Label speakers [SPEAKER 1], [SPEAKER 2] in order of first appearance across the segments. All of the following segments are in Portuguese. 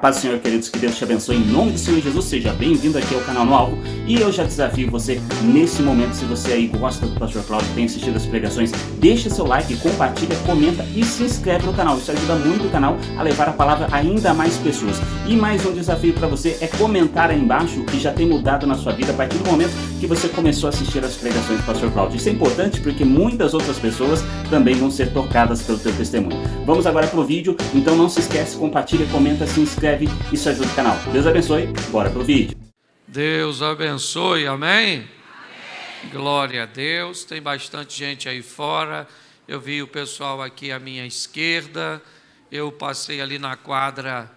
[SPEAKER 1] Paz do Senhor, queridos, que Deus te abençoe em nome do Senhor Jesus. Seja bem-vindo aqui ao canal No Alvo. E eu já desafio você nesse momento, se você aí gosta do Pastor Cláudio, tem assistido as pregações, deixa seu like, compartilha, comenta e se inscreve no canal. Isso ajuda muito o canal a levar a palavra a ainda mais pessoas. E mais um desafio para você é comentar aí embaixo o que já tem mudado na sua vida a partir do momento que você começou a assistir as pregações do Pastor Cláudio. Isso é importante porque muitas outras pessoas também vão ser tocadas pelo teu testemunho. Vamos agora pro vídeo, então não se esquece, compartilha, comenta, se inscreve. Isso ajuda o canal. Deus abençoe. Bora pro vídeo.
[SPEAKER 2] Deus abençoe. Amém? Amém. Glória a Deus. Tem bastante gente aí fora. Eu vi o pessoal aqui à minha esquerda. Eu passei ali na quadra,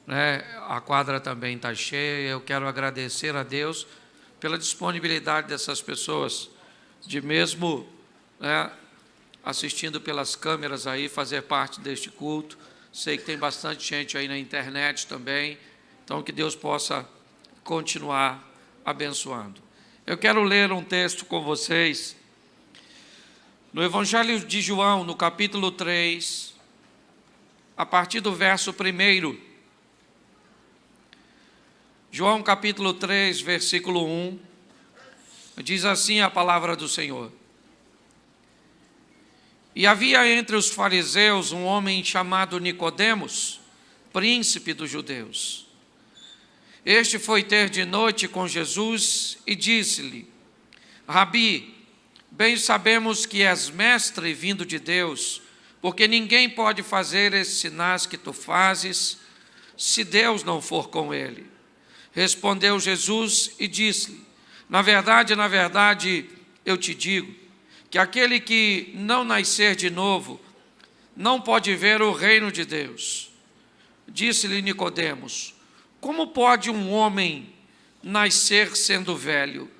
[SPEAKER 2] né? A quadra também está cheia. Eu quero agradecer a Deus pela disponibilidade dessas pessoas de mesmo, né, assistindo pelas câmeras aí, fazer parte deste culto. Sei que tem bastante gente aí na internet também, então que Deus possa continuar abençoando. Eu quero ler um texto com vocês, no Evangelho de João, no capítulo 3, a partir do verso 1. João capítulo 3, versículo 1, diz assim a palavra do Senhor. E havia entre os fariseus um homem chamado Nicodemos, príncipe dos judeus. Este foi ter de noite com Jesus e disse-lhe: Rabi, bem sabemos que és mestre vindo de Deus, porque ninguém pode fazer esses sinais que tu fazes, se Deus não for com ele. Respondeu Jesus e disse-lhe: na verdade, eu te digo, que aquele que não nascer de novo não pode ver o reino de Deus. Disse-lhe Nicodemos: como pode um homem nascer sendo velho?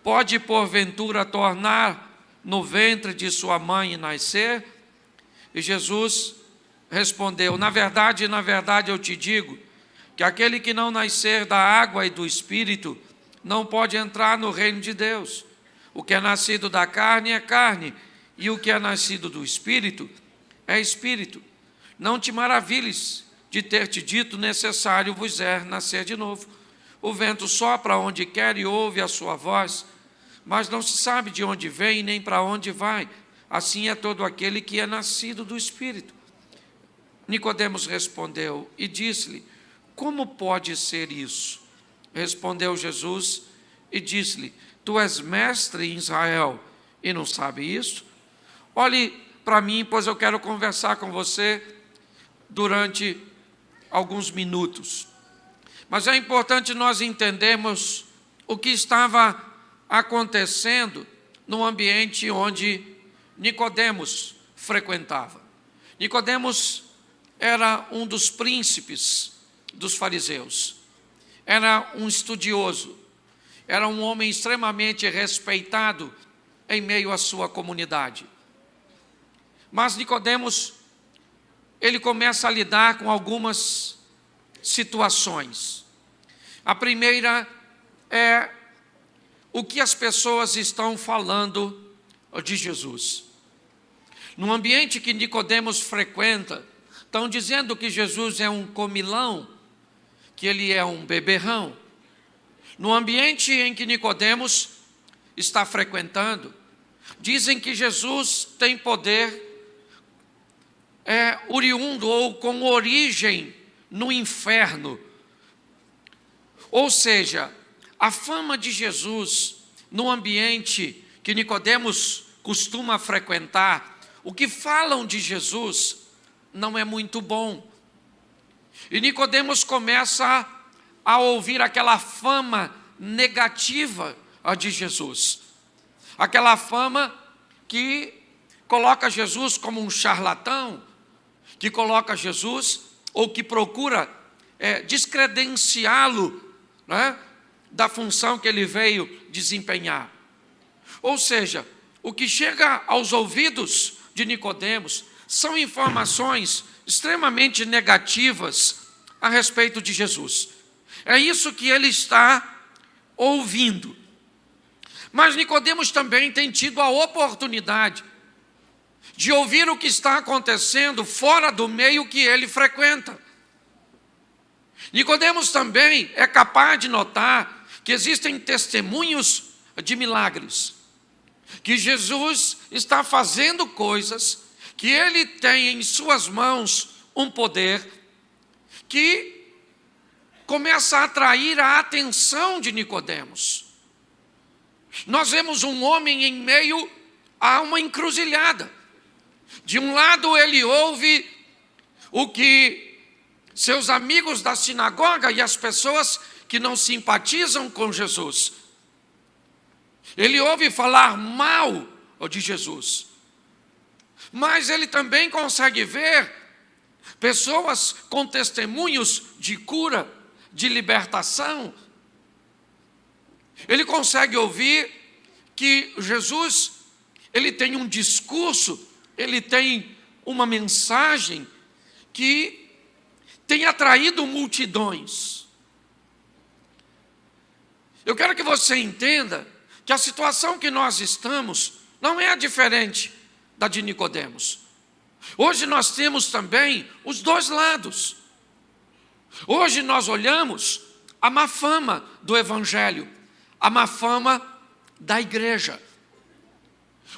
[SPEAKER 2] Pode porventura tornar no ventre de sua mãe e nascer? E Jesus respondeu: na verdade, eu te digo, que aquele que não nascer da água e do Espírito não pode entrar no reino de Deus. O que é nascido da carne é carne, e o que é nascido do Espírito é Espírito. Não te maravilhes de ter te dito: necessário vos é nascer de novo. O vento sopra onde quer e ouve a sua voz, mas não se sabe de onde vem nem para onde vai. Assim é todo aquele que é nascido do Espírito. Nicodemos respondeu e disse-lhe: como pode ser isso? Respondeu Jesus e disse-lhe: tu és mestre em Israel e não sabe isso? Olhe para mim, pois eu quero conversar com você durante alguns minutos. Mas é importante nós entendermos o que estava acontecendo no ambiente onde Nicodemos frequentava. Nicodemos era um dos príncipes dos fariseus. Era um estudioso. Era um homem extremamente respeitado em meio à sua comunidade. Mas Nicodemos, ele começa a lidar com algumas situações. A primeira é o que as pessoas estão falando de Jesus. No ambiente que Nicodemos frequenta, estão dizendo que Jesus é um comilão, que ele é um beberrão. No ambiente em que Nicodemos está frequentando, dizem que Jesus tem poder oriundo ou com origem no inferno. Ou seja, a fama de Jesus no ambiente que Nicodemos costuma frequentar, o que falam de Jesus não é muito bom. E Nicodemos começa a ouvir aquela fama negativa de Jesus. Aquela fama que coloca Jesus como um charlatão, que coloca Jesus, ou que procura descredenciá-lo, né, da função que ele veio desempenhar. Ou seja, o que chega aos ouvidos de Nicodemos são informações extremamente negativas a respeito de Jesus. É isso que ele está ouvindo. Mas Nicodemos também tem tido a oportunidade de ouvir o que está acontecendo fora do meio que ele frequenta. Nicodemos também é capaz de notar que existem testemunhos de milagres, que Jesus está fazendo coisas, que ele tem em suas mãos um poder que começa a atrair a atenção de Nicodemos. Nós vemos um homem em meio a uma encruzilhada. De um lado ele ouve o que seus amigos da sinagoga e as pessoas que não simpatizam com Jesus, ele ouve falar mal de Jesus. Mas ele também consegue ver pessoas com testemunhos de cura, de libertação. Ele consegue ouvir que Jesus, ele tem um discurso, ele tem uma mensagem que tem atraído multidões. Eu quero que você entenda que a situação que nós estamos não é diferente da de Nicodemos. Hoje nós temos também os dois lados. Hoje nós olhamos a má fama do Evangelho, a má fama da igreja.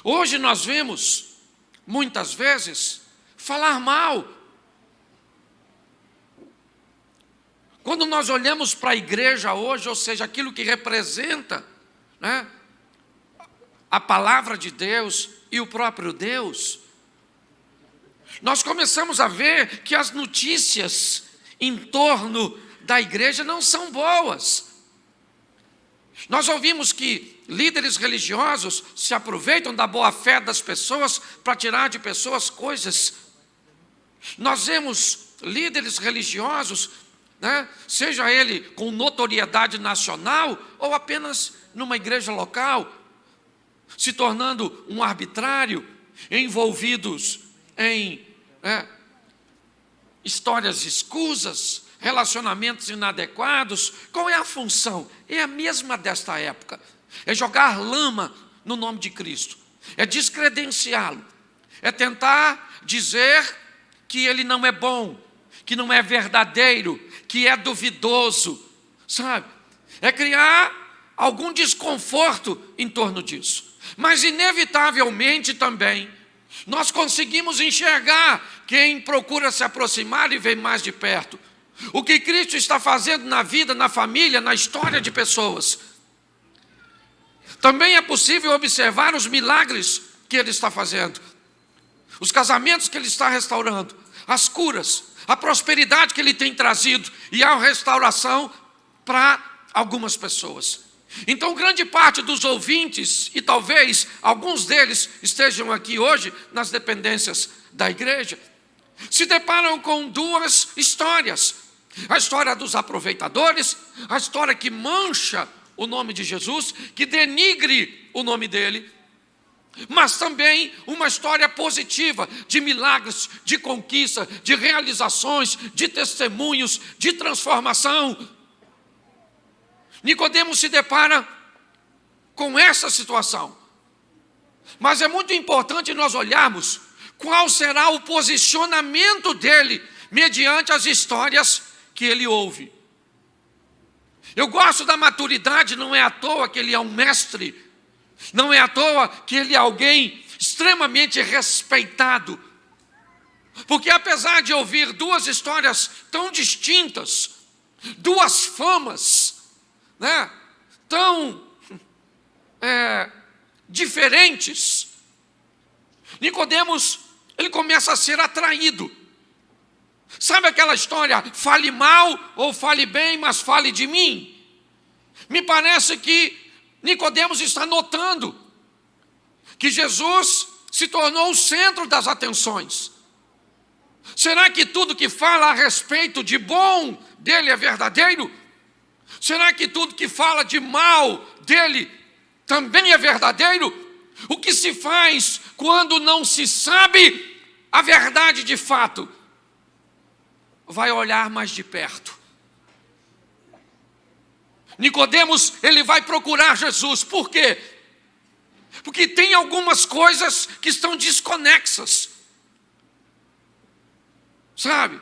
[SPEAKER 2] Hoje nós vemos, muitas vezes, falar mal. Quando nós olhamos para a igreja hoje, ou seja, aquilo que representa, né, a palavra de Deus e o próprio Deus, nós começamos a ver que as notícias em torno da igreja não são boas. Nós ouvimos que líderes religiosos se aproveitam da boa-fé das pessoas para tirar de pessoas coisas. Nós vemos líderes religiosos, né, seja ele com notoriedade nacional ou apenas numa igreja local, se tornando um arbitrário, envolvidos em histórias escusas, relacionamentos inadequados. Qual é a função? É a mesma desta época. É jogar lama no nome de Cristo. É descredenciá-lo. É tentar dizer que ele não é bom, que não é verdadeiro, que é duvidoso, sabe? É criar algum desconforto em torno disso. Mas inevitavelmente também nós conseguimos enxergar quem procura se aproximar e ver mais de perto o que Cristo está fazendo na vida, na família, na história de pessoas. Também é possível observar os milagres que Ele está fazendo, os casamentos que Ele está restaurando, as curas, a prosperidade que Ele tem trazido e a restauração para algumas pessoas. Então, grande parte dos ouvintes, e talvez alguns deles estejam aqui hoje nas dependências da igreja, se deparam com duas histórias: a história dos aproveitadores, a história que mancha o nome de Jesus, que denigre o nome dele, mas também uma história positiva, de milagres, de conquista, de realizações, de testemunhos, de transformação. Nicodemos se depara com essa situação. Mas é muito importante nós olharmos qual será o posicionamento dele mediante as histórias que ele ouve. Eu gosto da maturidade, não é à toa que ele é um mestre, não é à toa que ele é alguém extremamente respeitado. Porque apesar de ouvir duas histórias tão distintas, duas famas, né, tão diferentes, Nicodemos, ele começa a ser atraído. Sabe aquela história, fale mal ou fale bem, mas fale de mim? Me parece que Nicodemos está notando que Jesus se tornou o centro das atenções. Será que tudo que fala a respeito de bom dele é verdadeiro? Será que tudo que fala de mal dele também é verdadeiro? O que se faz quando não se sabe a verdade de fato? Vai olhar mais de perto. Nicodemos, ele vai procurar Jesus. Por quê? Porque tem algumas coisas que estão desconexas. Sabe?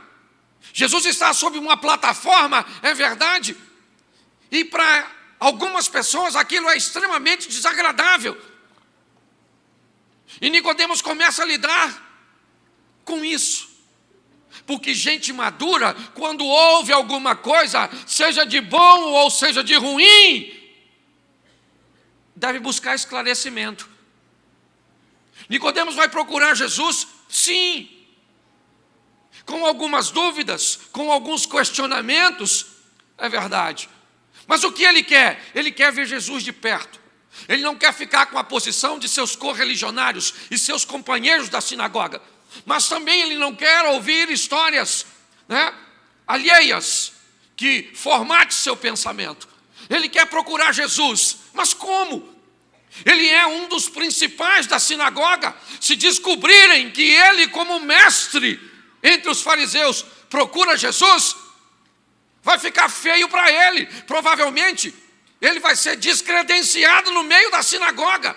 [SPEAKER 2] Jesus está sob uma plataforma, é verdade, e para algumas pessoas aquilo é extremamente desagradável. E Nicodemos começa a lidar com isso. Porque gente madura, quando ouve alguma coisa, seja de bom ou seja de ruim, deve buscar esclarecimento. Nicodemos vai procurar Jesus, sim, com algumas dúvidas, com alguns questionamentos, é verdade. Mas o que ele quer? Ele quer ver Jesus de perto. Ele não quer ficar com a posição de seus correligionários e seus companheiros da sinagoga. Mas também ele não quer ouvir histórias, alheias, que formate seu pensamento. Ele quer procurar Jesus. Mas como? Ele é um dos principais da sinagoga. Se descobrirem que ele, como mestre entre os fariseus, procura Jesus, vai ficar feio para ele. Provavelmente, ele vai ser descredenciado no meio da sinagoga.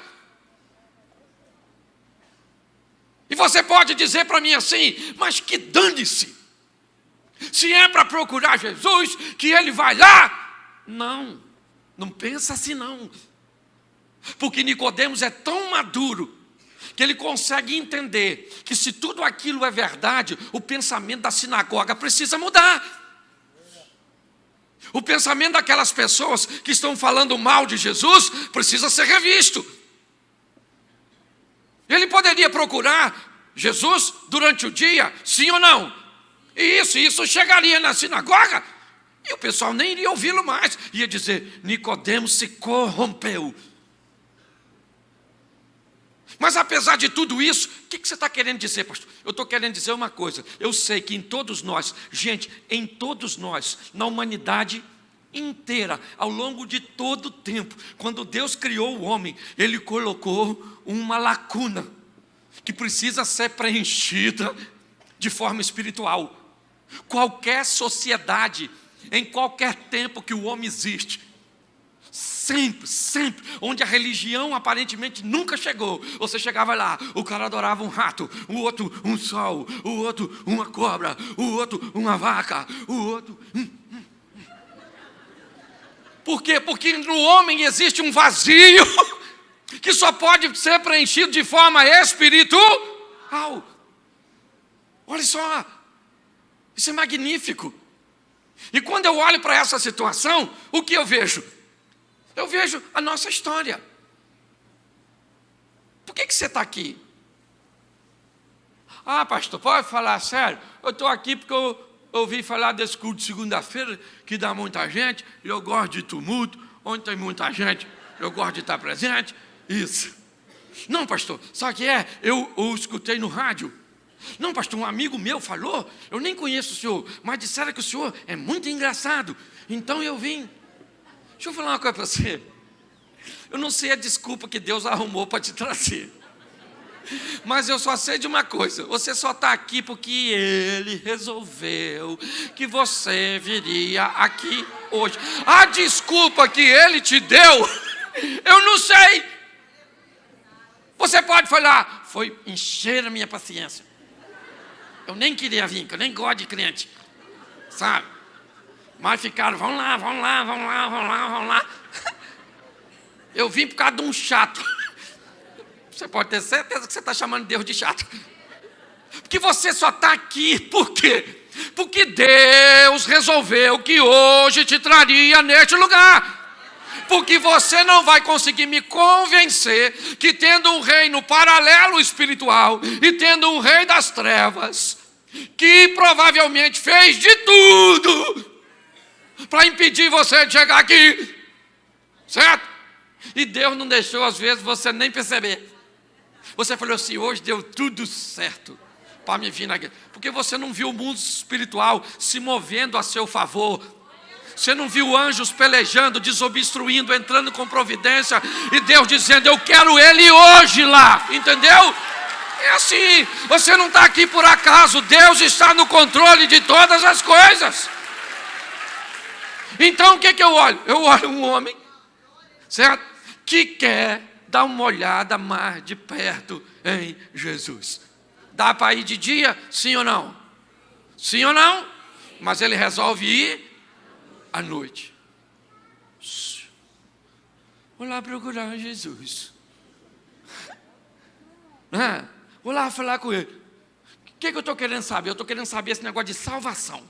[SPEAKER 2] E você pode dizer para mim assim, mas que dane-se. Se é para procurar Jesus, que ele vai lá. Não, não pensa assim não. Porque Nicodemos é tão maduro que ele consegue entender que se tudo aquilo é verdade, o pensamento da sinagoga precisa mudar. O pensamento daquelas pessoas que estão falando mal de Jesus precisa ser revisto. Ele poderia procurar Jesus durante o dia, sim ou não? E isso chegaria na sinagoga e o pessoal nem iria ouvi-lo mais. Ia dizer, Nicodemos se corrompeu. Mas apesar de tudo isso, o que você está querendo dizer, pastor? Eu estou querendo dizer uma coisa. Eu sei que em todos nós, gente, em todos nós, na humanidade inteira, ao longo de todo o tempo, quando Deus criou o homem, Ele colocou uma lacuna que precisa ser preenchida de forma espiritual. Qualquer sociedade, em qualquer tempo que o homem existe, sempre, onde a religião aparentemente nunca chegou, você chegava lá, o cara adorava um rato, o outro um sol, o outro uma cobra, o outro uma vaca, o outro... Por quê? Porque no homem existe um vazio que só pode ser preenchido de forma espiritual. Olha só, isso é magnífico. E quando eu olho para essa situação, o que eu vejo? Eu vejo a nossa história. Por que você está aqui? Ah, pastor, pode falar sério? Eu estou aqui porque eu ouvi falar desse culto de segunda-feira, que dá muita gente, e eu gosto de tumulto, onde tem muita gente, eu gosto de estar presente, isso. Não, pastor, sabe o que é? Eu escutei no rádio. Não, pastor, um amigo meu falou, eu nem conheço o senhor, mas disseram que o senhor é muito engraçado, então eu vim. Deixa eu falar uma coisa para você. Eu não sei a desculpa que Deus arrumou para te trazer. Mas eu só sei de uma coisa. Você só está aqui porque Ele resolveu que você viria aqui hoje. A desculpa que Ele te deu, eu não sei. Você pode falar, foi encher a minha paciência. Eu nem queria vir, que eu nem gosto de crente. Sabe? Mas ficaram, vamos lá. Eu vim por causa de um chato. Você pode ter certeza que você está chamando Deus de chato. Porque você só está aqui, por quê? Porque Deus resolveu que hoje te traria neste lugar. Porque você não vai conseguir me convencer que tendo um reino paralelo espiritual e tendo um rei das trevas, que provavelmente fez de tudo para impedir você de chegar aqui, certo? E Deus não deixou, às vezes, você nem perceber. Você falou assim, hoje deu tudo certo para me vir aqui. Porque você não viu o mundo espiritual se movendo a seu favor. Você não viu anjos pelejando, desobstruindo, entrando com providência. E Deus dizendo, eu quero ele hoje lá. Entendeu? É assim. Você não está aqui por acaso. Deus está no controle de todas as coisas. Então o que eu olho? Eu olho um homem, certo? Que quer dar uma olhada mais de perto em Jesus. Dá para ir de dia? Sim ou não? Sim ou não? Mas ele resolve ir à noite. Vou lá procurar Jesus. Vou lá falar com ele. O que eu estou querendo saber? Eu estou querendo saber esse negócio de salvação.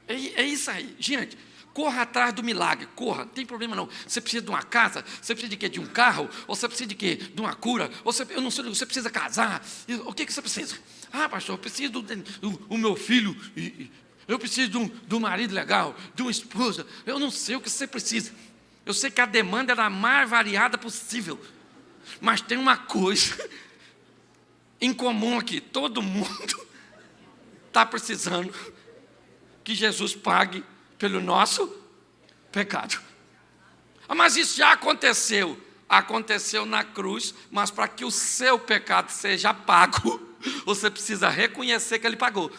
[SPEAKER 2] É isso aí. Gente, corra atrás do milagre. Corra, não tem problema não. Você precisa de uma casa? Você precisa de quê? De um carro? Ou você precisa de quê? De uma cura? Ou você, eu não sei, você precisa casar? O que você precisa? Pastor, eu preciso do meu filho. Eu preciso de um marido legal, de uma esposa. Eu não sei o que você precisa. Eu sei que a demanda é a mais variada possível. Mas tem uma coisa em comum aqui. Todo mundo está precisando que Jesus pague pelo nosso pecado. Mas isso já aconteceu. Aconteceu na cruz, mas para que o seu pecado seja pago, você precisa reconhecer que ele pagou.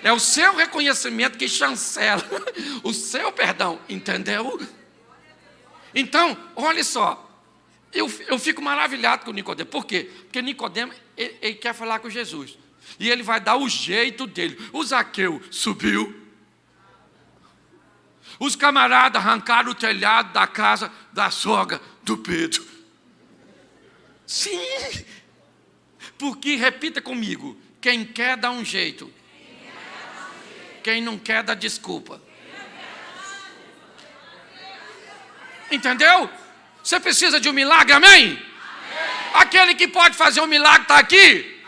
[SPEAKER 2] É o seu reconhecimento que chancela o seu perdão, entendeu? Então, olha só, eu fico maravilhado com Nicodemo. Por quê? Porque Nicodemo, ele quer falar com Jesus. E ele vai dar o jeito dele. O Zaqueu subiu. Os camaradas arrancaram o telhado da casa da sogra do Pedro. Sim. Porque, repita comigo, quem quer dá um jeito. Quem não quer dá desculpa. Entendeu? Você precisa de um milagre, amém? Aquele que pode fazer um milagre está aqui.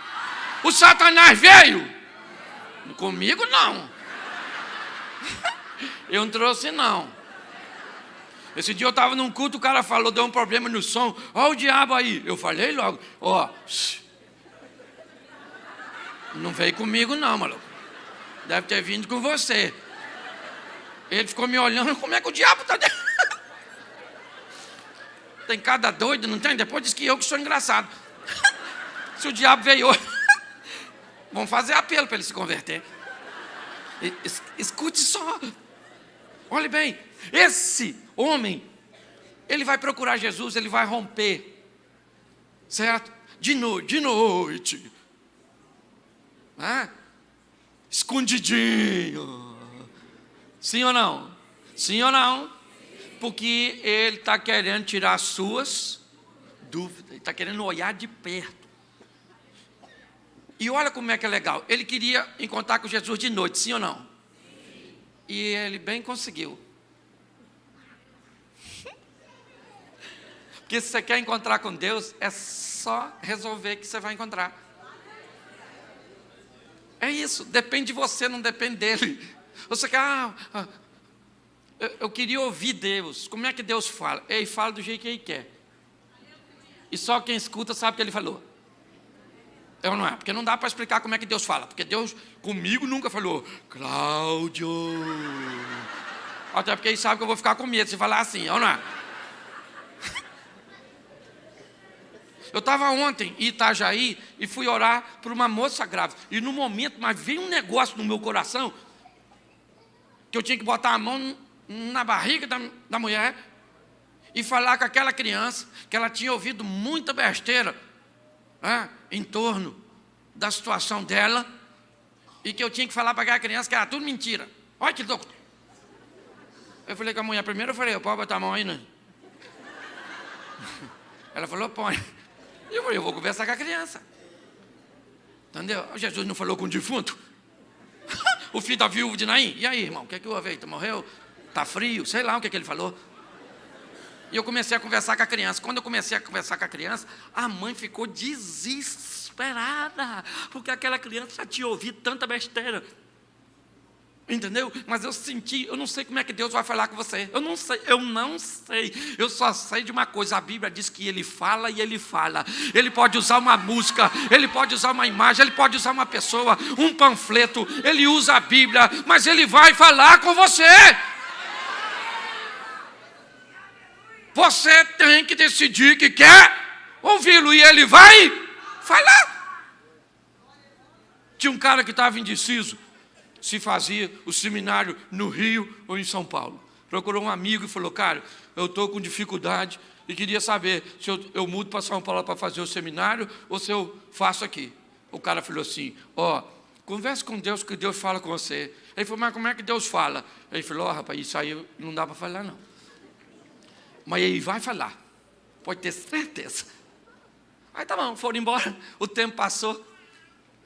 [SPEAKER 2] O Satanás veio. Comigo não. Eu não trouxe não. Esse dia eu estava num culto, o cara falou, deu um problema no som. Olha o diabo aí. Eu falei logo, não veio comigo não, maluco. Deve ter vindo com você. Ele ficou me olhando, como é que o diabo está dentro? Tem cada doido, não tem? Depois diz que eu que sou engraçado. Se o diabo veio hoje, vamos fazer apelo para ele se converter. Escute só. Olhe bem, esse homem, ele vai procurar Jesus, ele vai romper. Certo? De noite. Escondidinho. Sim ou não? Sim ou não? Porque ele está querendo tirar as suas dúvidas. Ele está querendo olhar de perto. E olha como é que é legal. Ele queria encontrar com Jesus de noite, sim ou não? Sim. E ele bem conseguiu. Porque se você quer encontrar com Deus, é só resolver que você vai encontrar. É isso, depende de você, não depende dele. Você quer, eu queria ouvir Deus. Como é que Deus fala? Ele fala do jeito que ele quer. E só quem escuta sabe o que ele falou. É ou não é? Porque não dá para explicar como é que Deus fala. Porque Deus comigo nunca falou, Cláudio. Até porque ele sabe que eu vou ficar com medo se falar assim, é ou não é? Eu estava ontem em Itajaí e fui orar por uma moça grávida. E no momento, mas veio um negócio no meu coração que eu tinha que botar a mão na barriga da mulher e falar com aquela criança que ela tinha ouvido muita besteira em torno da situação dela e que eu tinha que falar para aquela criança que era tudo mentira. Olha que louco. Eu falei com a mulher primeiro, eu falei, pode botar a mão aí, né? Ela falou, põe. Eu falei, eu vou conversar com a criança. Entendeu? Jesus não falou com o defunto? O filho da viúva de Naim? E aí, irmão, o que é que houve aí? Tu morreu? Tá frio? Sei lá o que é que ele falou. E eu comecei a conversar com a criança. Quando eu comecei a conversar com a criança, a mãe ficou desesperada, porque aquela criança já tinha ouvido tanta besteira. Entendeu? Mas eu senti, eu não sei como é que Deus vai falar com você. Eu não sei. Eu só sei de uma coisa, a Bíblia diz que Ele fala e Ele fala. Ele pode usar uma música, Ele pode usar uma imagem, Ele pode usar uma pessoa, um panfleto, Ele usa a Bíblia, mas Ele vai falar com você. Você tem que decidir que quer ouvi-lo e Ele vai falar. Tinha um cara que estava indeciso se fazia o seminário no Rio ou em São Paulo. Procurou um amigo e falou, cara, eu estou com dificuldade e queria saber se eu mudo para São Paulo para fazer o seminário ou se eu faço aqui. O cara falou assim, Converse com Deus, que Deus fala com você. Ele falou, mas como é que Deus fala? Ele falou, rapaz, isso aí não dá para falar não. Mas ele vai falar, pode ter certeza. Aí tá bom, foram embora, o tempo passou.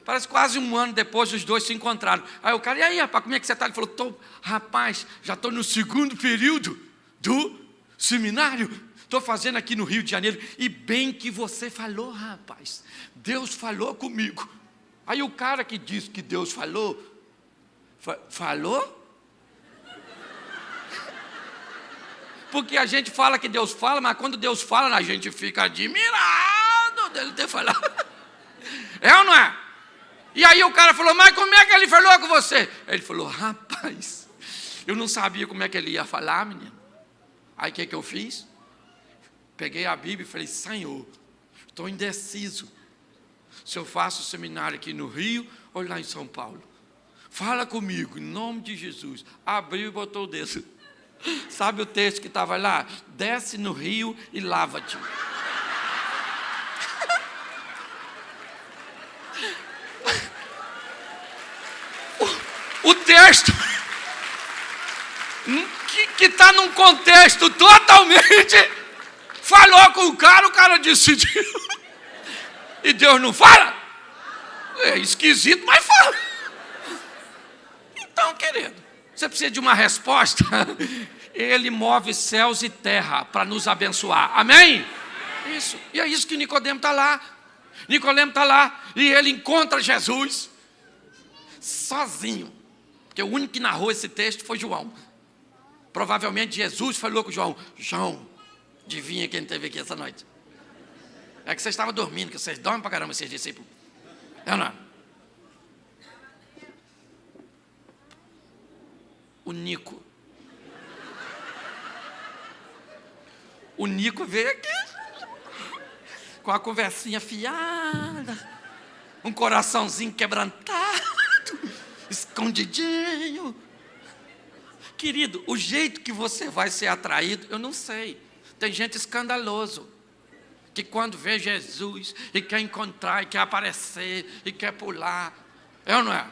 [SPEAKER 2] Parece quase um ano depois os dois se encontraram. Aí o cara, e aí rapaz, como é que você está? Ele falou, rapaz, já estou no segundo período do seminário. Estou fazendo aqui no Rio de Janeiro. E bem que você falou, rapaz, Deus falou comigo. Aí o cara que disse que Deus falou, falou? Porque a gente fala que Deus fala, mas quando Deus fala, a gente fica admirado dele ter falado. É ou não é? E aí o cara falou, mas como é que ele falou com você? Ele falou, rapaz, eu não sabia como é que ele ia falar, menino. Aí o que eu fiz? Peguei a Bíblia e falei, Senhor, estou indeciso se eu faço seminário aqui no Rio ou lá em São Paulo. Fala comigo, em nome de Jesus. Abriu e botou o dedo. Sabe o texto que estava lá? Desce no rio e lava-te. O texto que está num contexto totalmente, falou com o cara decidiu. E Deus não fala? É esquisito, mas fala. Então, querido, você precisa de uma resposta. Ele move céus e terra para nos abençoar. Amém? Isso. E é isso que Nicodemo está lá. Nicodemo está lá e ele encontra Jesus sozinho. Porque o único que narrou esse texto foi João. Provavelmente Jesus falou com João. João, adivinha quem esteve aqui essa noite? É que vocês estavam dormindo, que vocês dormem pra caramba, esses discípulos. É ou não? O Nico. O Nico veio aqui com a conversinha fiada, um coraçãozinho quebrantado, escondidinho. Querido, o jeito que você vai ser atraído, eu não sei. Tem gente escandaloso, que quando vê Jesus, e quer encontrar, e quer aparecer, e quer pular. É ou não é?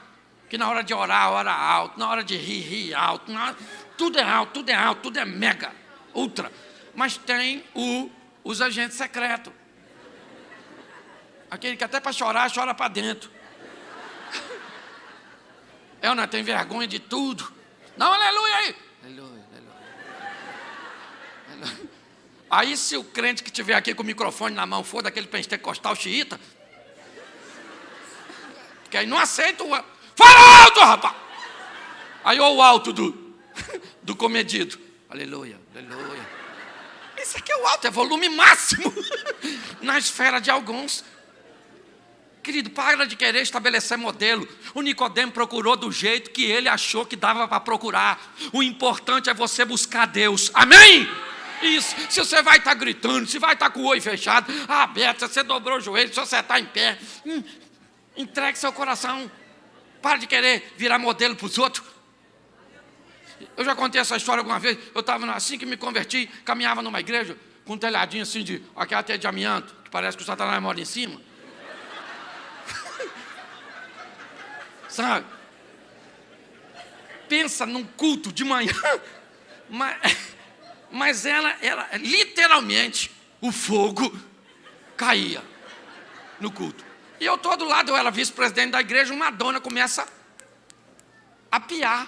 [SPEAKER 2] Que na hora de orar, ora alto, na hora de rir alto, tudo é alto, tudo é alto, tudo é mega, ultra. Mas tem os agentes secretos. Aquele que até para chorar, chora para dentro. É ou não é? Tem vergonha de tudo. Não, aleluia aí. Aleluia, aleluia. Aleluia. Aí se o crente que estiver aqui com o microfone na mão for daquele pentecostal xiita, porque aí não aceita o... Fala alto, rapaz! Aí ou o alto do comedido. Aleluia, aleluia. Esse aqui é o alto, é volume máximo na esfera de alguns. Querido, para de querer estabelecer modelo. O Nicodemo procurou do jeito que ele achou que dava para procurar. O importante é você buscar Deus. Amém? Isso. Se você vai estar gritando, se vai estar com o olho fechado, aberto, se você dobrou o joelho, se você está em pé, entregue seu coração. Para de querer virar modelo para os outros. Eu já contei essa história alguma vez. Eu estava assim que me converti, caminhava numa igreja com um telhadinho assim de aquela teia de amianto, que parece que o Satanás mora em cima. Sabe? Pensa num culto de manhã, mas ela literalmente, o fogo caía no culto. E eu todo lado, eu era vice-presidente da igreja, uma dona começa a piar.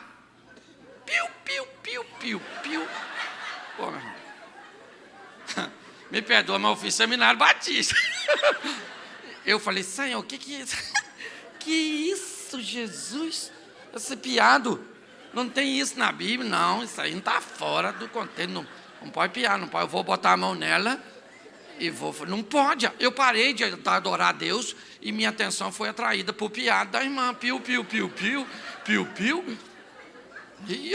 [SPEAKER 2] Piu, piu, piu, piu, piu. Pô, meu irmão. Me perdoa, mas eu fiz seminário batista. Eu falei, Senhor, o que é isso? Que isso, Jesus? Esse piado. Não tem isso na Bíblia, não. Isso aí não está fora do contexto. Não pode piar, não pode. Eu vou botar a mão nela e vou... Não pode. Eu parei de adorar a Deus e minha atenção foi atraída por piada da irmã. Piu, piu, piu, piu, piu, piu. E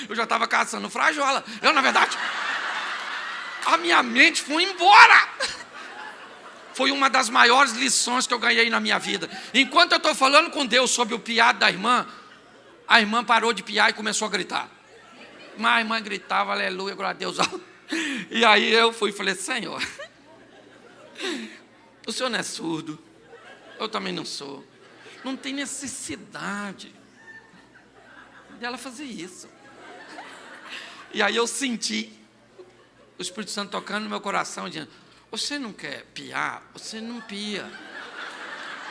[SPEAKER 2] eu já estava caçando frajola. Eu, na verdade, a minha mente foi embora. Foi uma das maiores lições que eu ganhei na minha vida. Enquanto eu estou falando com Deus sobre o piado da irmã, a irmã parou de piar e começou a gritar. Mas a irmã gritava, aleluia, glória a Deus. E aí eu fui e falei, Senhor, o Senhor não é surdo, eu também não sou. Não tem necessidade dela fazer isso. E aí eu senti o Espírito Santo tocando no meu coração, dizendo: você não quer piar? Você não pia.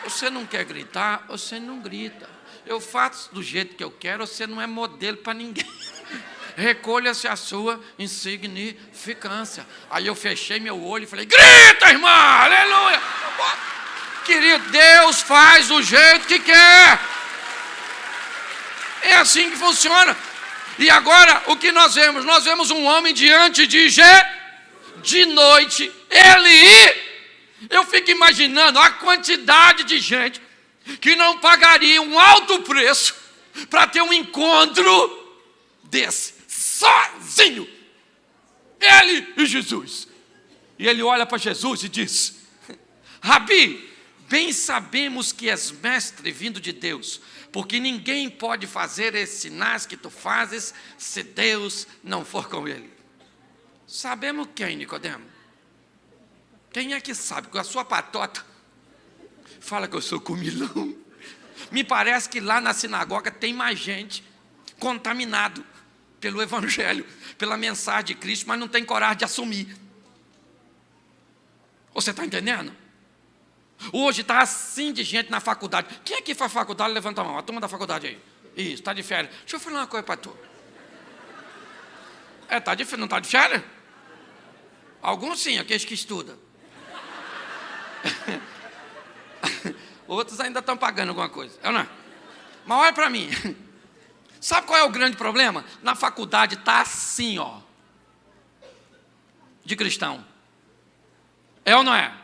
[SPEAKER 2] Você não quer gritar? Você não grita. Eu faço do jeito que eu quero, você não é modelo para ninguém. Recolha-se a sua insignificância. Aí eu fechei meu olho e falei: grita, irmã, aleluia. Querido, Deus faz do jeito que quer. É assim que funciona. E agora, o que nós vemos? Nós vemos um homem diante de noite. Eu fico imaginando a quantidade de gente que não pagaria um alto preço para ter um encontro desse, sozinho. Ele e Jesus. E ele olha para Jesus e diz: Rabi, bem sabemos que és mestre vindo de Deus, porque ninguém pode fazer esses sinais que tu fazes se Deus não for com ele. Sabemos quem, Nicodemo? Quem é que sabe? Com a sua patota fala que eu sou comilão. Me parece que lá na sinagoga tem mais gente contaminado pelo evangelho, pela mensagem de Cristo, mas não tem coragem de assumir. Você está entendendo? Hoje está assim de gente na faculdade. Quem aqui faz faculdade? Levanta a mão. A turma da faculdade aí. Isso, está de férias. Deixa eu falar uma coisa para tu. Está de férias. Não está de férias? Alguns sim, aqueles que estudam. Outros ainda estão pagando alguma coisa. Eu não. Mas olha para mim. Sabe qual é o grande problema? Na faculdade está assim, ó, de cristão. É ou não é?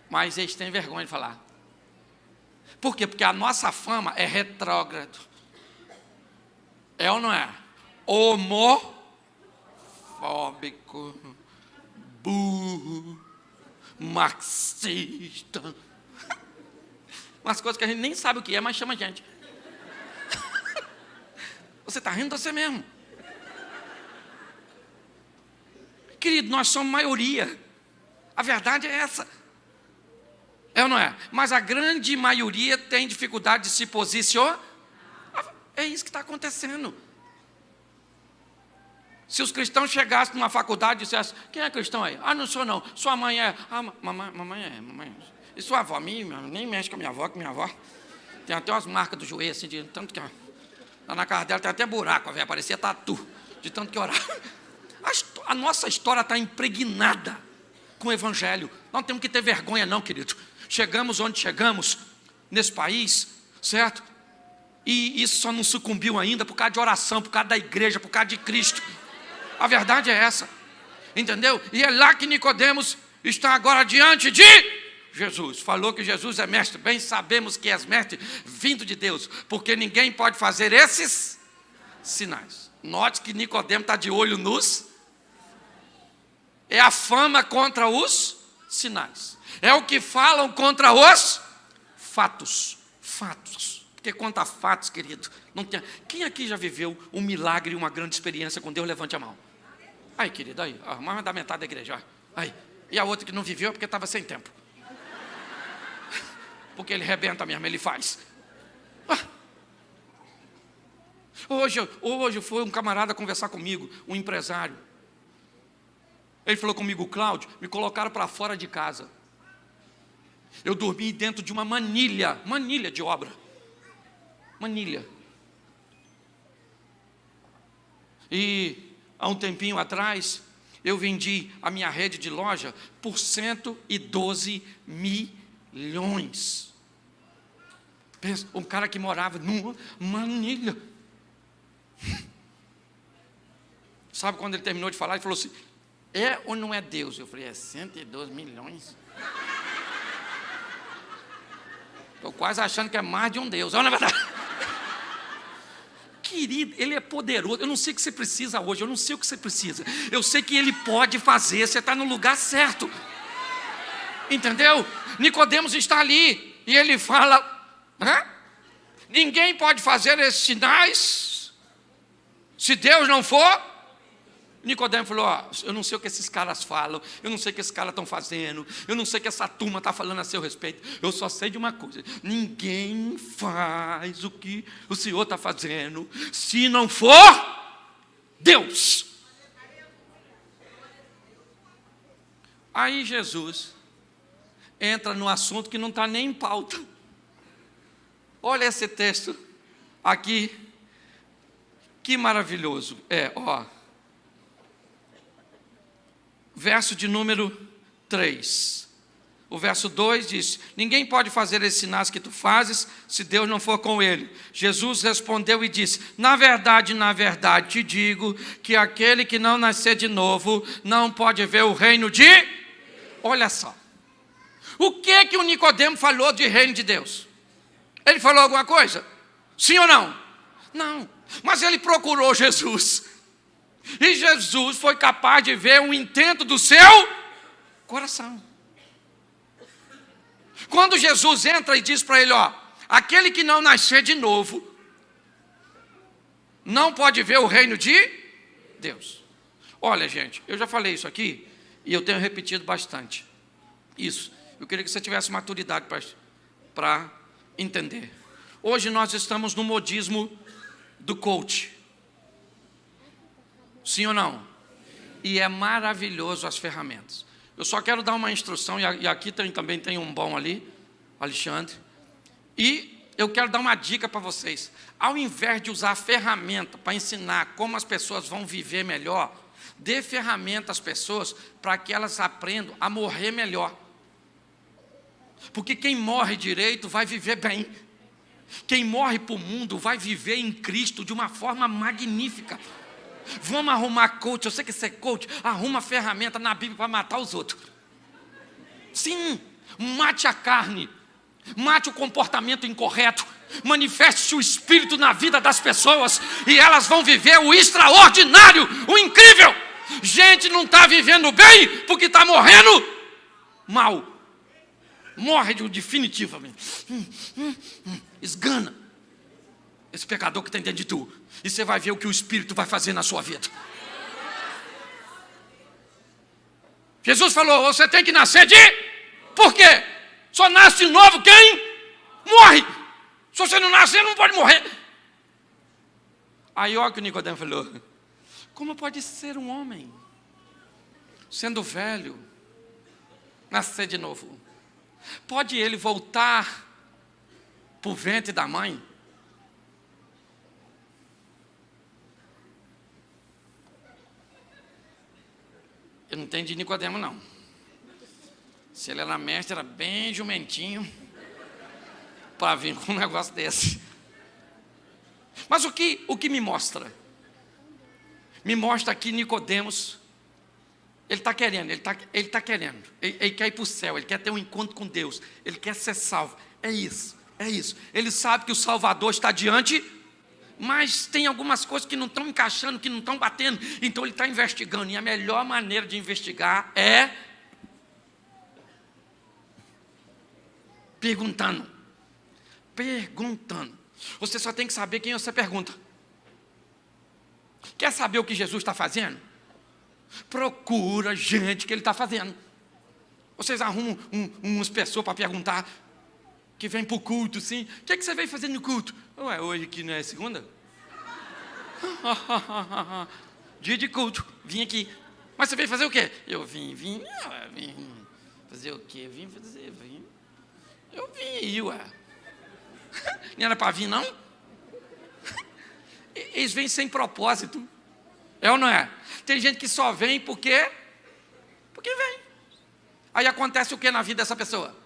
[SPEAKER 2] Mas eles têm vergonha de falar. Por quê? Porque a nossa fama é retrógrado. É ou não é? Homofóbico, burro, marxista. Umas coisas que a gente nem sabe o que é, mas chama a gente. Você está rindo de você mesmo. Querido, nós somos maioria. A verdade é essa. É ou não é? Mas a grande maioria tem dificuldade de se posicionar. É isso que está acontecendo. Se os cristãos chegassem numa faculdade e dissessem: quem é cristão aí? Ah, não sou não. Sua mãe é. Ah, mamãe é. E sua avó? Nem mexe com a minha avó, que minha avó tem até umas marcas do joelho, assim, de tanto que lá na casa dela tem até buraco, a velha parecia tatu, de tanto que orar. A nossa história está impregnada com o evangelho. Não temos que ter vergonha não, querido. Chegamos onde chegamos, nesse país, certo? E isso só não sucumbiu ainda por causa de oração, por causa da igreja, por causa de Cristo. A verdade é essa, entendeu? E é lá que Nicodemos está agora diante de Jesus. Falou que Jesus é mestre. Bem sabemos que és mestre vindo de Deus, porque ninguém pode fazer esses sinais. Note que Nicodemos está de olho nos... É a fama contra os sinais. É o que falam contra os fatos. Fatos. Porque contra fatos, querido, não tem... Quem aqui já viveu um milagre e uma grande experiência com Deus? Levante a mão. Aí, querido, aí. Mais da metade da igreja. Aí. E a outra que não viveu é porque estava sem tempo. Porque ele rebenta mesmo, ele faz. Hoje foi um camarada conversar comigo, um empresário. Ele falou comigo: Cláudio, me colocaram para fora de casa. Eu dormi dentro de uma manilha de obra. Manilha. E há um tempinho atrás, eu vendi a minha rede de loja por 112 milhões. Pensa, um cara que morava numa manilha. Sabe quando ele terminou de falar, ele falou assim: é ou não é Deus? Eu falei: é 112 milhões. Estou quase achando que é mais de um Deus. Não é verdade? Querido, ele é poderoso. Eu não sei o que você precisa hoje. Eu não sei o que você precisa. Eu sei que ele pode fazer. Você está no lugar certo. Entendeu? Nicodemos está ali. E ele fala: ninguém pode fazer esses sinais se Deus não for. Nicodemo falou, ó, eu não sei o que esses caras falam, eu não sei o que esses caras estão fazendo, eu não sei o que essa turma está falando a seu respeito, eu só sei de uma coisa, ninguém faz o que o Senhor está fazendo, se não for Deus. Aí Jesus entra no assunto que não está nem em pauta. Olha esse texto aqui, que maravilhoso. Verso de número 3. O verso 2 diz, ninguém pode fazer esses sinais que tu fazes, se Deus não for com ele. Jesus respondeu e disse, na verdade, te digo, que aquele que não nascer de novo, não pode ver o reino de... Olha só, o que o Nicodemo falou de reino de Deus? Ele falou alguma coisa? Sim ou não? Não, mas ele procurou Jesus, e Jesus foi capaz de ver o intento do seu coração. Quando Jesus entra e diz para ele, ó, aquele que não nascer de novo, não pode ver o reino de Deus. Olha, gente, eu já falei isso aqui, e eu tenho repetido bastante. Isso, eu queria que você tivesse maturidade para entender. Hoje nós estamos no modismo do coach. Sim ou não? E é maravilhoso as ferramentas. Eu só quero dar uma instrução, e aqui também tem um bom ali, Alexandre. E eu quero dar uma dica para vocês. Ao invés de usar ferramenta para ensinar como as pessoas vão viver melhor, dê ferramenta às pessoas para que elas aprendam a morrer melhor. Porque quem morre direito vai viver bem. Quem morre para o mundo vai viver em Cristo de uma forma magnífica. Vamos arrumar coach, eu sei que você é coach, arruma ferramenta na Bíblia para matar os outros. Sim, mate a carne, mate o comportamento incorreto, manifeste o Espírito na vida das pessoas, e elas vão viver o extraordinário, o incrível. Gente não está vivendo bem, porque está morrendo mal. Morre definitivamente. Esgana esse pecador que tem dentro de tu, e você vai ver o que o Espírito vai fazer na sua vida. Jesus falou, você tem que nascer de... Por quê? Só nasce de novo quem morre. Se você não nascer, não pode morrer. Aí olha o que o Nicodemo falou, como pode ser um homem, sendo velho, nascer de novo? Pode ele voltar para o ventre da mãe? Eu não entendi Nicodemo, não. Se ele era mestre, era bem jumentinho para vir com um negócio desse. Mas o que me mostra? Me mostra que Nicodemos, ele está querendo, ele quer ir para o céu, ele quer ter um encontro com Deus, ele quer ser salvo. É isso. Ele sabe que o Salvador está diante, mas tem algumas coisas que não estão encaixando, que não estão batendo, então ele está investigando, e a melhor maneira de investigar é perguntando. Você só tem que saber quem você pergunta. Quer saber o que Jesus está fazendo? Procura gente que ele está fazendo. Vocês arrumam umas pessoas para perguntar, que vem para o culto, sim. O que você veio fazer no culto? Ué, hoje aqui não é segunda? Dia de culto, vim aqui. Mas você veio fazer o quê? Eu vim fazer o quê? Eu vim aí, ué. Não era para vir, não? Eles vêm sem propósito. É ou não é? Tem gente que só vem porque vem. Aí acontece o que na vida dessa pessoa?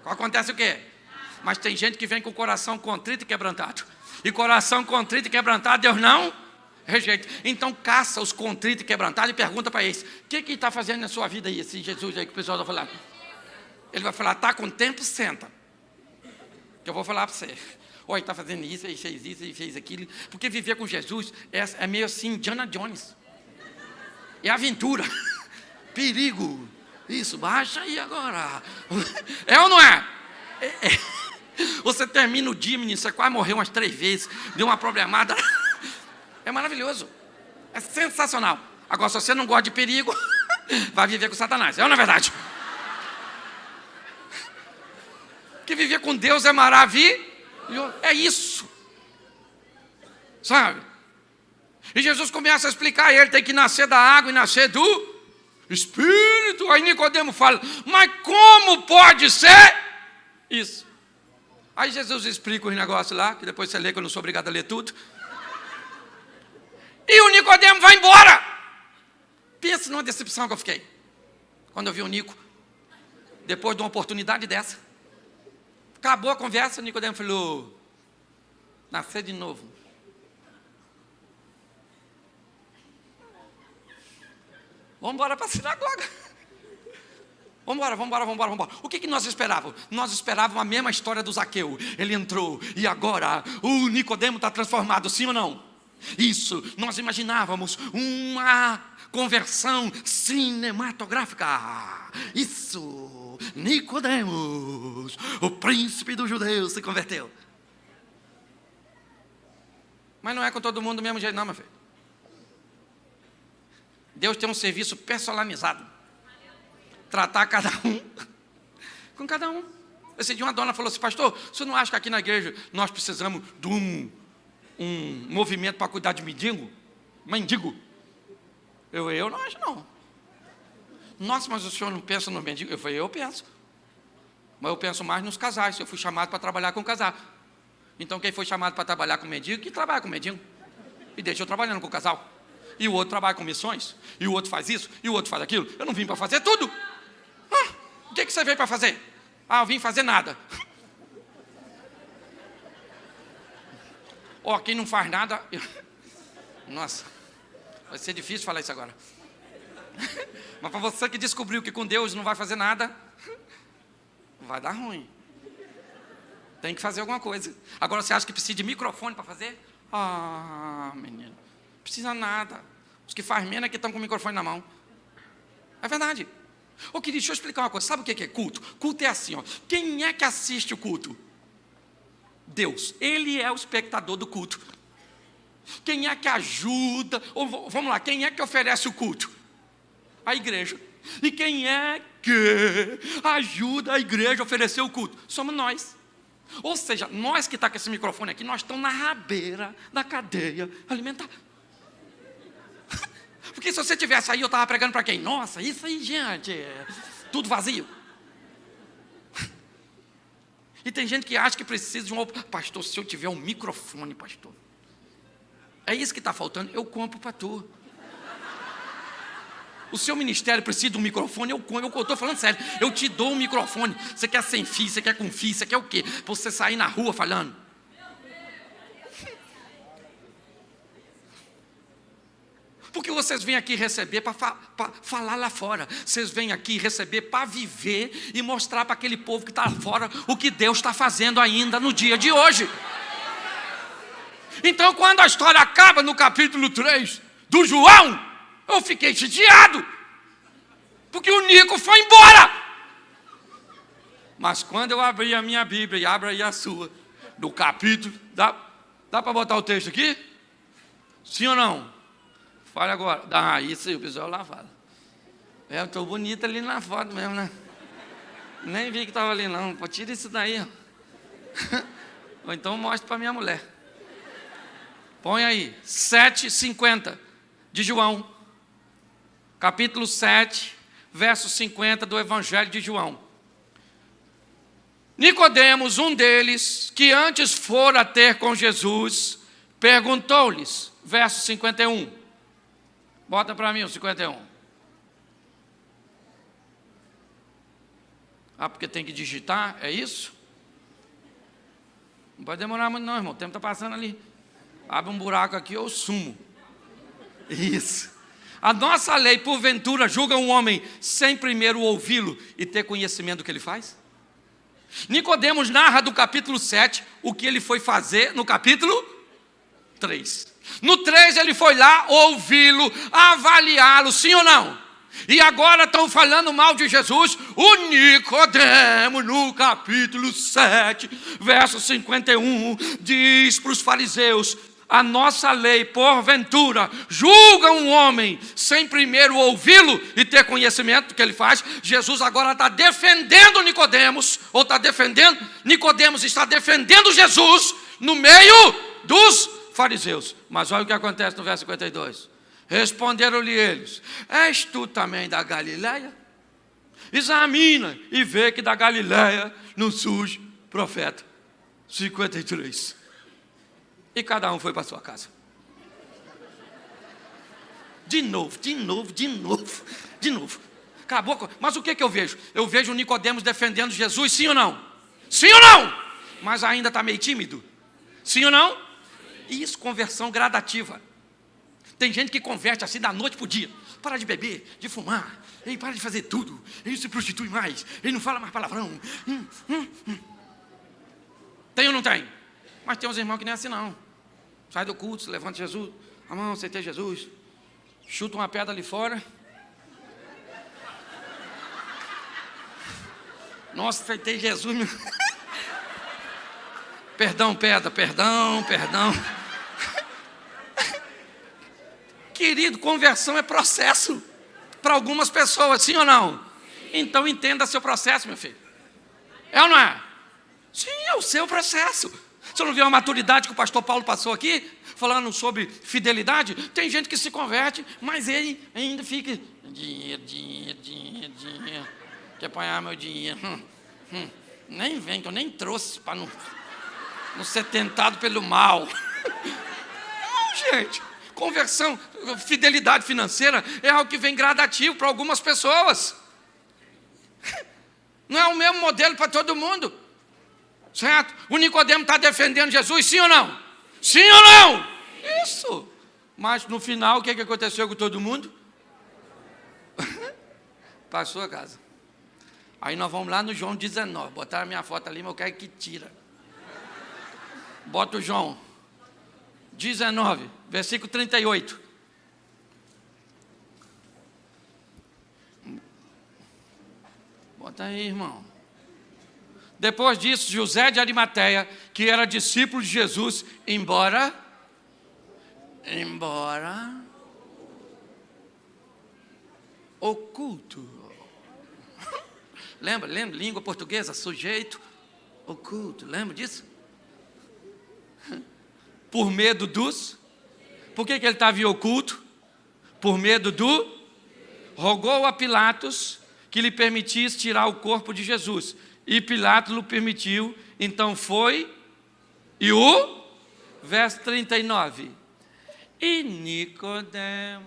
[SPEAKER 2] Acontece o quê? Mas tem gente que vem com o coração contrito e quebrantado. E coração contrito e quebrantado, Deus não rejeita. Então caça os contritos e quebrantados e pergunta para eles, o que está fazendo na sua vida aí, esse Jesus aí que o pessoal vai falar? Ele vai falar, está com tempo, senta. Que eu vou falar para você. Olha, está fazendo isso, ele fez isso, ele fez aquilo. Porque viver com Jesus é meio assim, Indiana Jones. É aventura. Perigo. Isso, baixa aí agora. É ou não é? Você termina o dia, menino, você quase morreu umas 3 vezes, deu uma problemada. É maravilhoso. É sensacional. Agora, se você não gosta de perigo, vai viver com Satanás. É ou não é verdade? Que viver com Deus é maravilhoso. É isso. Sabe? E Jesus começa a explicar, ele tem que nascer da água e nascer do Espírito. Aí Nicodemo fala, mas como pode ser isso? Aí Jesus explica os negócios lá, que depois você lê, que eu não sou obrigado a ler tudo. E o Nicodemo vai embora. Pensa numa decepção que eu fiquei quando eu vi o Nico, depois de uma oportunidade dessa. Acabou a conversa, o Nicodemo falou, nascer de novo. Vamos embora para a sinagoga. Vamos embora. O que nós esperávamos? Nós esperávamos a mesma história do Zaqueu. Ele entrou e agora o Nicodemo está transformado, sim ou não? Isso, nós imaginávamos uma conversão cinematográfica. Isso, Nicodemos, o príncipe dos judeus, se converteu. Mas não é com todo mundo do mesmo jeito não, meu filho. Deus tem um serviço personalizado. Tratar cada um com cada um. Esse dia uma dona falou assim, pastor, você não acha que aqui na igreja nós precisamos de um movimento para cuidar de mendigo? Eu não acho não. Nossa, mas o senhor não pensa no mendigo? Eu falei, eu penso. Mas eu penso mais nos casais. Eu fui chamado para trabalhar com casal. Então quem foi chamado para trabalhar com mendigo, que trabalha com mendigo. E deixa eu trabalhando com o casal. E o outro trabalha com missões, e o outro faz isso, e o outro faz aquilo. Eu não vim para fazer tudo. O que você veio para fazer? Eu vim fazer nada. Quem não faz nada... Nossa, vai ser difícil falar isso agora. Mas para você que descobriu que com Deus não vai fazer nada, vai dar ruim. Tem que fazer alguma coisa. Agora você acha que precisa de microfone para fazer? Menino. Precisa nada. Os que fazem menos é que estão com o microfone na mão. É verdade. Querido, deixa eu explicar uma coisa. Sabe o que é culto? Culto é assim, ó. Quem é que assiste o culto? Deus. Ele é o espectador do culto. Quem é que ajuda? Vamos lá, quem é que oferece o culto? A igreja. E quem é que ajuda a igreja a oferecer o culto? Somos nós. Ou seja, nós que estamos com esse microfone aqui, nós estamos na rabeira da cadeia alimentar. Porque se você tivesse aí, eu estava pregando para quem? Nossa, isso aí, gente, tudo vazio. E tem gente que acha que precisa de um... Pastor, se eu tiver um microfone, pastor, é isso que está faltando, eu compro para tu. O seu ministério precisa de um microfone, eu estou falando sério, eu te dou um microfone. Você quer sem fio, você quer com fio, você quer o quê? Para você sair na rua falando. Porque vocês vêm aqui receber para falar lá fora. Vocês vêm aqui receber para viver e mostrar para aquele povo que está lá fora o que Deus está fazendo ainda no dia de hoje. Então, quando a história acaba no capítulo 3 do João, eu fiquei chateado, porque o Nico foi embora. Mas quando eu abri a minha Bíblia, e abra aí a sua, do capítulo, dá para botar o texto aqui? Sim ou não? Fala agora. Isso aí, o pessoal lá fala. Eu estou bonita ali na foto mesmo, né? Nem vi que estava ali não. Pô, tira isso daí, ó. Ou então mostra para minha mulher. Põe aí, 7:50 de João. Capítulo 7, verso 50 do Evangelho de João. Nicodemos, um deles, que antes fora ter com Jesus, perguntou-lhes, verso 51. Bota para mim o 51. Porque tem que digitar, é isso? Não pode demorar muito não, irmão, o tempo está passando ali. Abre um buraco aqui, eu sumo. Isso. A nossa lei, porventura, julga um homem sem primeiro ouvi-lo e ter conhecimento do que ele faz? Nicodemos narra do capítulo 7 o que ele foi fazer no capítulo 3. No 3 ele foi lá ouvi-lo, avaliá-lo, sim ou não? E agora estão falando mal de Jesus. O Nicodemo, no capítulo 7, verso 51, diz para os fariseus: a nossa lei, porventura, julga um homem sem primeiro ouvi-lo e ter conhecimento do que ele faz. Jesus agora está defendendo Nicodemos, ou está defendendo, Nicodemos está defendendo Jesus no meio dos fariseus. Mas olha o que acontece no verso 52. Responderam-lhe eles: és tu também da Galileia? Examina e vê que da Galileia não surge profeta. 53. E cada um foi para sua casa. De novo. Acabou. Mas o que eu vejo? Eu vejo o Nicodemos defendendo Jesus, sim ou não? Sim ou não? Mas ainda está meio tímido. Sim ou não? Isso, conversão gradativa. Tem gente que converte assim da noite para o dia. Para de beber, de fumar, ele para de fazer tudo, ele se prostitui mais, ele não fala mais palavrão. Tem ou não tem? Mas tem uns irmãos que nem é assim não. Sai do culto, se levanta Jesus, a mão, aceitei Jesus, chuta uma pedra ali fora. Nossa, aceitei Jesus. Perdão, pedra, perdão. Querido, conversão é processo para algumas pessoas, sim ou não? Então entenda seu processo, meu filho. É ou não é? Sim, é o seu processo. Você não viu a maturidade que o pastor Paulo passou aqui, falando sobre fidelidade? Tem gente que se converte, mas ele ainda fica... Dinheiro. Quer apanhar meu dinheiro? Nem vem, que eu nem trouxe para não ser tentado pelo mal. Não, gente. Conversão, fidelidade financeira é algo que vem gradativo para algumas pessoas. Não é o mesmo modelo para todo mundo. Certo? O Nicodemo está defendendo Jesus, sim ou não? Sim ou não? Isso. Mas no final, o que aconteceu com todo mundo? Passou a casa. Aí nós vamos lá no João 19. Botaram a minha foto ali, mas eu quero que tira. Bota o João 19, versículo 38. Bota aí, irmão. Depois disso, José de Arimateia, que era discípulo de Jesus, embora oculto. Lembra? Língua portuguesa, sujeito, oculto. Lembra disso? Por medo dos... Por que ele estava em oculto? Por medo do... Rogou a Pilatos que lhe permitisse tirar o corpo de Jesus. E Pilatos lhe permitiu, então foi, e o verso 39. E Nicodemos,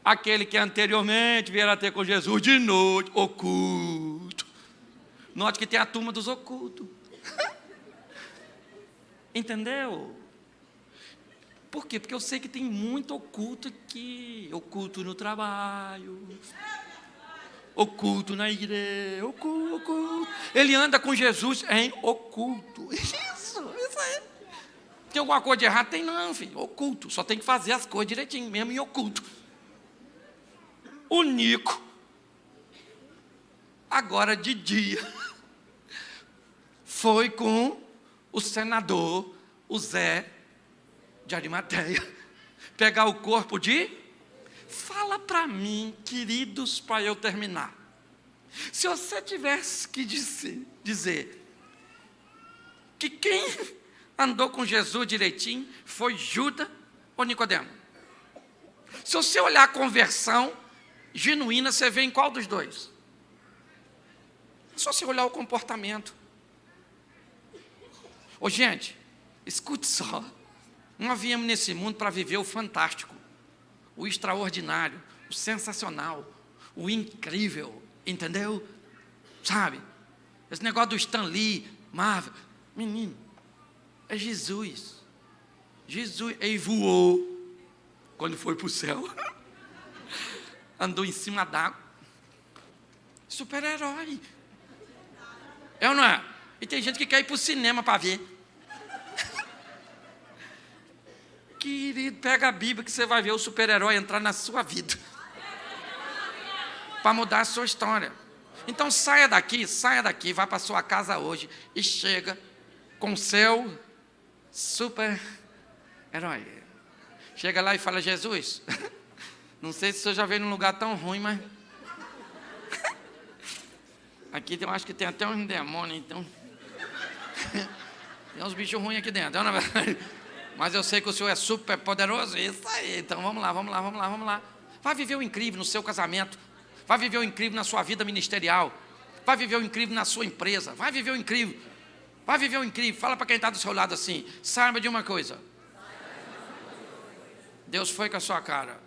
[SPEAKER 2] aquele que anteriormente viera ter com Jesus de noite, oculto. Note que tem a turma dos ocultos. Entendeu? Por quê? Porque eu sei que tem muito oculto aqui. Oculto no trabalho, oculto na igreja, oculto. Ele anda com Jesus em oculto. Isso aí. Tem alguma coisa de errado? Tem não, filho. Oculto. Só tem que fazer as coisas direitinho, mesmo em oculto. O Nico, agora de dia, foi com o senador, o Zé de Arimateia, pegar o corpo de... Fala para mim, queridos, para eu terminar. Se você tivesse que dizer que quem andou com Jesus direitinho foi Judas ou Nicodemo? Se você olhar a conversão genuína, você vê em qual dos dois? Só se olhar o comportamento. Ô gente, escute só. Nós viemos nesse mundo para viver o fantástico, o extraordinário, o sensacional, o incrível, entendeu? Sabe? Esse negócio do Stan Lee, Marvel, menino, é Jesus. Jesus, ele voou quando foi para o céu, andou em cima d'água, super-herói. É ou não é? E tem gente que quer ir para o cinema para ver. Querido, pega a Bíblia que você vai ver o super-herói entrar na sua vida para mudar a sua história. Então saia daqui, vai para sua casa hoje e chega com o céu super herói. Chega lá e fala: Jesus, não sei se o senhor já veio num lugar tão ruim, mas aqui eu acho que tem até um demônio, então tem uns bichos ruins aqui dentro, mas eu sei que o senhor é super poderoso. Isso aí, então vamos lá. Vai viver o incrível no seu casamento, vai viver o incrível na sua vida ministerial, vai viver o incrível na sua empresa, vai viver o incrível. Fala para quem está do seu lado assim: saiba de uma coisa, Deus foi com a sua cara.